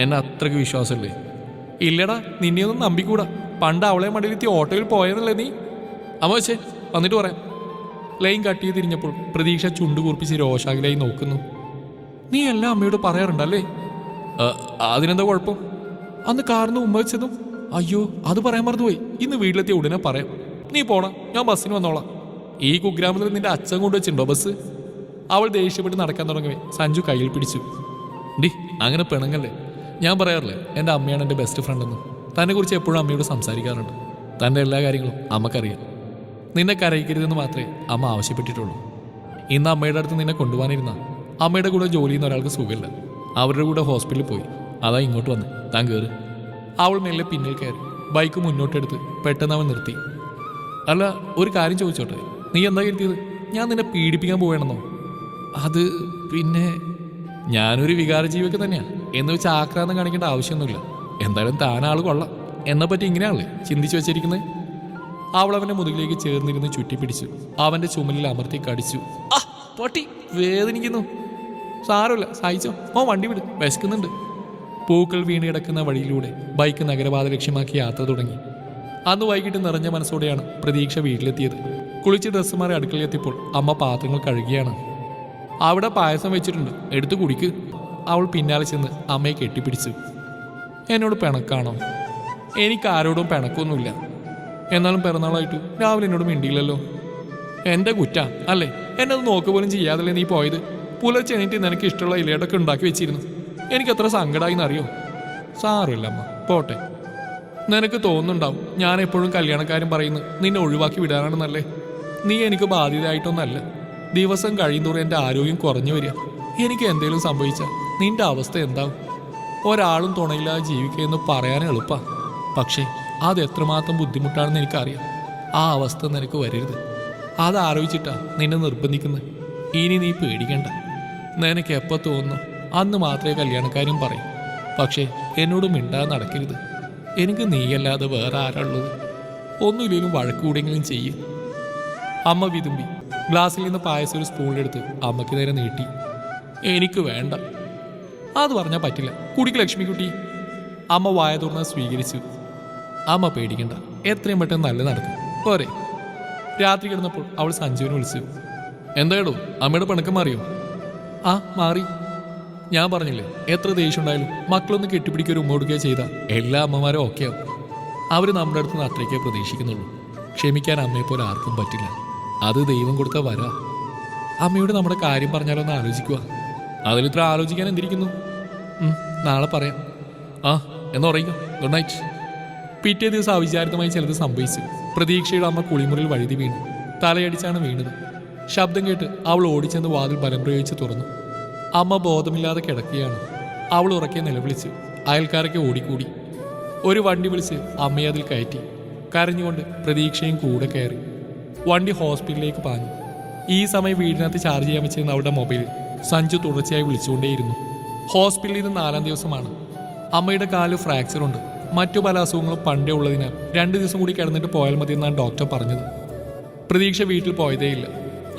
എന്നെ അത്രയ്ക്ക് വിശ്വാസമല്ലേ? ഇല്ലടാ, നിന്നെയൊന്നും നമ്പിക്കൂടാ. പണ്ട് അവളെ മടിയിലെത്തി ഓട്ടോയിൽ പോയതല്ലേ നീ? അമ്മ വെച്ചേ വന്നിട്ട് പറയാം. ലൈൻ കട്ട് ചെയ്ത് തിരിഞ്ഞപ്പോൾ പ്രതീക്ഷ ചുണ്ടു കൂർപ്പിച്ച് രോഷാകിലായി നോക്കുന്നു. നീ എല്ലാം അമ്മയോട് പറയാറുണ്ടല്ലേ? അതിനെന്താ കുഴപ്പം? അന്ന് കാറിന് ഉമ്മ വെച്ചതും? അയ്യോ, അത് പറയാൻ മറന്നുപോയി. ഇന്ന് വീട്ടിലെത്തിയ ഉടനെ പറയാം. നീ പോണ, ഞാൻ ബസ്സിന് വന്നോളാം. ഈ കുഗ്രാമത്തിൽ നിന്റെ അച്ഛൻ കൊണ്ടുവച്ചിട്ടുണ്ടോ ബസ്? അവൾ ദേഷ്യപ്പെട്ട് നടക്കാൻ തുടങ്ങവേ സഞ്ജു കയ്യിൽ പിടിച്ചു. ഡി, അങ്ങനെ പിണങ്ങല്ലേ. ഞാൻ പറയാറില്ലേ എൻ്റെ അമ്മയാണ് എൻ്റെ ബെസ്റ്റ് ഫ്രണ്ടെന്ന്. തന്നെക്കുറിച്ച് എപ്പോഴും അമ്മയോട് സംസാരിക്കാറുണ്ട്. തൻ്റെ എല്ലാ കാര്യങ്ങളും അമ്മക്കറിയാം. നിന്നെ കരയിക്കരുതെന്ന് മാത്രമേ അമ്മ ആവശ്യപ്പെട്ടിട്ടുള്ളൂ. ഇന്ന് അമ്മയുടെ അടുത്ത് നിന്നെ കൊണ്ടുപോകാനിരുന്ന അമ്മയുടെ കൂടെ ജോലി ചെയ്യുന്ന ഒരാൾക്ക് സുഖമില്ല. അവരുടെ കൂടെ ഹോസ്പിറ്റലിൽ പോയി. അതാ ഇങ്ങോട്ട് വന്ന്. താൻ കയറി. അവൾ മെല്ലെ പിന്നിൽ കയറി ബൈക്ക് മുന്നോട്ടെടുത്ത് പെട്ടെന്ന് അവൻ നിർത്തി. അല്ല, ഒരു കാര്യം ചോദിച്ചോട്ടെ, നീ എന്താ കരുതിയത്? ഞാൻ നിന്നെ പീഡിപ്പിക്കാൻ പോവേണമെന്നോ? അത് പിന്നെ ഞാനൊരു വികാരജീവിയൊക്കെ തന്നെയാണ് എന്ന് വെച്ച് ആക്രാന്തം കാണിക്കേണ്ട ആവശ്യമൊന്നുമില്ല. എന്തായാലും താനാൾ കൊള്ളാം. എന്നെപ്പറ്റി ഇങ്ങനെയാണല്ലേ ചിന്തിച്ചു വെച്ചിരിക്കുന്നത്? അവൾ അവൻ്റെ മുതുകിലേക്ക് ചേർന്നിരുന്ന് ചുറ്റിപ്പിടിച്ചു. അവൻ്റെ ചുമലിൽ അമർത്തി കടിച്ചു. ആ പൊട്ടി, വേദനിക്കുന്നു. സാരമില്ല, സഹിച്ചോ. വണ്ടി വിട്, വിശക്കുന്നുണ്ട്. പൂക്കൾ വീണ് കിടക്കുന്ന വഴിയിലൂടെ ബൈക്ക് നഗരപാത ലക്ഷ്യമാക്കി യാത്ര തുടങ്ങി. അന്ന് വൈകിട്ട് നിറഞ്ഞ മനസ്സോടെയാണ് പ്രതീക്ഷ വീട്ടിലെത്തിയത്. കുളിച്ച് ഡ്രസ്സ് മാറി അടുക്കളയിലെത്തിയപ്പോൾ അമ്മ പാത്രങ്ങൾ കഴുകിയാണ്. അവിടെ പായസം വെച്ചിട്ടുണ്ട്, എടുത്ത് കുടിക്ക്. അവൾ പിന്നാലെ ചെന്ന് അമ്മയെ കെട്ടിപ്പിടിച്ചു. എന്നോട് പിണക്കാണോ? എനിക്ക് ആരോടും പിണക്കൊന്നുമില്ല. എന്നാലും പിറന്നാളായിട്ട് രാവിലെ എന്നോട് മിണ്ടിയില്ലല്ലോ. എൻ്റെ കുറ്റ അല്ലേ? എന്നെ അത് നോക്ക് പോലും ചെയ്യാതല്ലേ നീ പോയത്? പുലർച്ചെ എണീറ്റ് നിനക്ക് ഇഷ്ടമുള്ള ഇലയോടൊക്കെ ഉണ്ടാക്കി വെച്ചിരുന്നു. എനിക്കത്ര സങ്കടമായി എന്നറിയോ? സാരമില്ല അമ്മ, പോട്ടെ. നിനക്ക് തോന്നുന്നുണ്ടാവും ഞാൻ എപ്പോഴും കല്യാണക്കാരും പറയുന്നു നിന്നെ ഒഴിവാക്കി വിടാനാണെന്നല്ലേ. നീ എനിക്ക് ബാധ്യതയായിട്ടൊന്നല്ല. ദിവസം കഴിയുന്തോറും എൻ്റെ ആരോഗ്യം കുറഞ്ഞു വരിക. എനിക്ക് എന്തെങ്കിലും സംഭവിച്ചാൽ നിന്റെ അവസ്ഥ എന്താവും? ഒരാളും തുണയില്ലാതെ ജീവിക്കുക എന്ന് പറയാൻ എളുപ്പമാണ്. പക്ഷേ അത് എത്രമാത്രം ബുദ്ധിമുട്ടാണെന്ന് എനിക്കറിയാം. ആ അവസ്ഥ നിനക്ക് വരരുത്. അത് ആലോചിച്ചിട്ടാ നിന്നെ നിർബന്ധിക്കുന്നത്. ഇനി നീ പേടിക്കണ്ട. നിനക്ക് എപ്പോൾ തോന്നുന്നു അന്ന് മാത്രമേ കല്യാണക്കാരും പറയും. പക്ഷേ എന്നോട് മിണ്ടാതെ നടക്കരുത്. എനിക്ക് നീയല്ലാതെ വേറെ ആരാളുള്ളത്? ഒന്നുമില്ലെങ്കിലും വഴക്കൂടെങ്കിലും ചെയ്യും. അമ്മ വിതുമ്പി ഗ്ലാസ്സിൽ നിന്ന് പായസം ഒരു സ്പൂണിലെടുത്ത് അമ്മയ്ക്ക് നേരെ നീട്ടി. എനിക്ക് വേണ്ട. അത് പറഞ്ഞാൽ പറ്റില്ല. കുടിക്ക് ലക്ഷ്മിക്കുട്ടി. അമ്മ വായ തുറന്ന് സ്വീകരിച്ചു. അമ്മ പേടിക്കണ്ട, എത്രയും പെട്ടെന്ന് നല്ല നടക്കും പോരെ. രാത്രി കിടന്നപ്പോൾ അവൾ സഞ്ജുവിനെ വിളിച്ചു. എന്തായാലും അമ്മയുടെ പിണക്കം മാറിയോ? ആ മാറി. ഞാൻ പറഞ്ഞില്ലേ, എത്ര ദേഷ്യം ഉണ്ടായാലും മക്കളൊന്ന് കെട്ടിപ്പിടിക്കുക ഉമ്മ കൊടുക്കുകയോ ചെയ്താൽ എല്ലാ അമ്മമാരും ഓക്കെ ആവും. അവർ നമ്മുടെ അടുത്ത് നിന്ന് അത്രയ്ക്കേ പ്രതീക്ഷിക്കുന്നുള്ളൂ. ക്ഷമിക്കാൻ അമ്മയെപ്പോലെ ആർക്കും പറ്റില്ല. അത് ദൈവം കൊടുത്ത വരാ. അമ്മയോട് നമ്മുടെ കാര്യം പറഞ്ഞാലൊന്ന് ആലോചിക്കുക. അതിലിത്ര ആലോചിക്കാൻ എന്തിരിക്കുന്നു? നാളെ പറയാം. ആ എന്ന് പറയുക. Good night. പിറ്റേ ദിവസം അവിചാരിതമായി ചിലത് സംഭവിച്ചു. പ്രതീക്ഷയുടെ അമ്മ കുളിമുറിയിൽ വഴുതി വീണു. തലയടിച്ചാണ് വീണത്. ശബ്ദം കേട്ട് അവൾ ഓടിച്ചെന്ന് വാതിൽ ബലം പ്രയോഗിച്ച് തുറന്നു. അമ്മ ബോധമില്ലാതെ കിടക്കുകയാണ്. അവൾ ഉറക്കെ നിലവിളിച്ചു. അയൽക്കാരൊക്കെ ഓടിക്കൂടി. ഒരു വണ്ടി വിളിച്ച് അമ്മയെ അതിൽ കയറ്റി. കരഞ്ഞുകൊണ്ട് പ്രതീക്ഷയും കൂടെ കയറി. വണ്ടി ഹോസ്പിറ്റലിലേക്ക് പാഞ്ഞു. ഈ സമയം വീടിനകത്ത് ചാർജ് ചെയ്യാൻ വെച്ചിരുന്ന അവളുടെ മൊബൈൽ സഞ്ജു തുടർച്ചയായി വിളിച്ചുകൊണ്ടേയിരുന്നു. ഹോസ്പിറ്റലിൽ നിന്ന് 4ാം ദിവസമാണ്. അമ്മയുടെ കാല് ഫ്രാക്ചറുണ്ട്. മറ്റു പല അസുഖങ്ങളും പണ്ടേ ഉള്ളതിനാൽ 2 ദിവസം കൂടി കിടന്നിട്ട് പോയാൽ മതിയെന്നാണ് ഡോക്ടർ പറഞ്ഞത്. പ്രതീക്ഷ വീട്ടിൽ പോയതേയില്ല.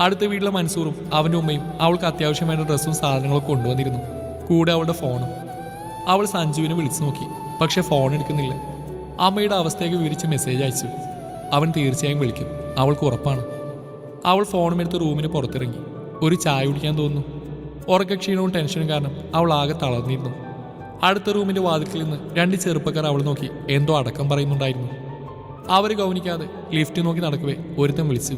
അടുത്ത വീട്ടിലെ മൻസൂറും അവൻ്റെ ഉമ്മയും അവൾക്ക് അത്യാവശ്യം വേണ്ട ഡ്രസ്സും സാധനങ്ങളൊക്കെ കൊണ്ടുവന്നിരുന്നു. കൂടെ അവളുടെ ഫോണും. അവൾ സഞ്ജുവിനെ വിളിച്ചു നോക്കി, പക്ഷെ ഫോൺ എടുക്കുന്നില്ല. അമ്മയുടെ അവസ്ഥയൊക്കെ വിവരിച്ച് മെസ്സേജ് അയച്ചു. അവൻ തീർച്ചയായും വിളിക്കും, അവൾക്ക് ഉറപ്പാണ്. അവൾ ഫോണും എടുത്ത് റൂമിന് പുറത്തിറങ്ങി. ഒരു ചായ കുടിക്കാൻ തോന്നുന്നു. ഉറക്കക്ഷീണവും ടെൻഷനും കാരണം അവൾ ആകെ തളർന്നിരുന്നു. അടുത്ത റൂമിൻ്റെ വാതിൽക്കിൽ നിന്ന് 2 ചെറുപ്പക്കാർ അവൾ നോക്കി എന്തോ അടക്കം പറയുന്നുണ്ടായിരുന്നു. അവർ ഗൗനിക്കാതെ ലിഫ്റ്റ് നോക്കി നടക്കവേ ഒരുത്തൻ വിളിച്ചു.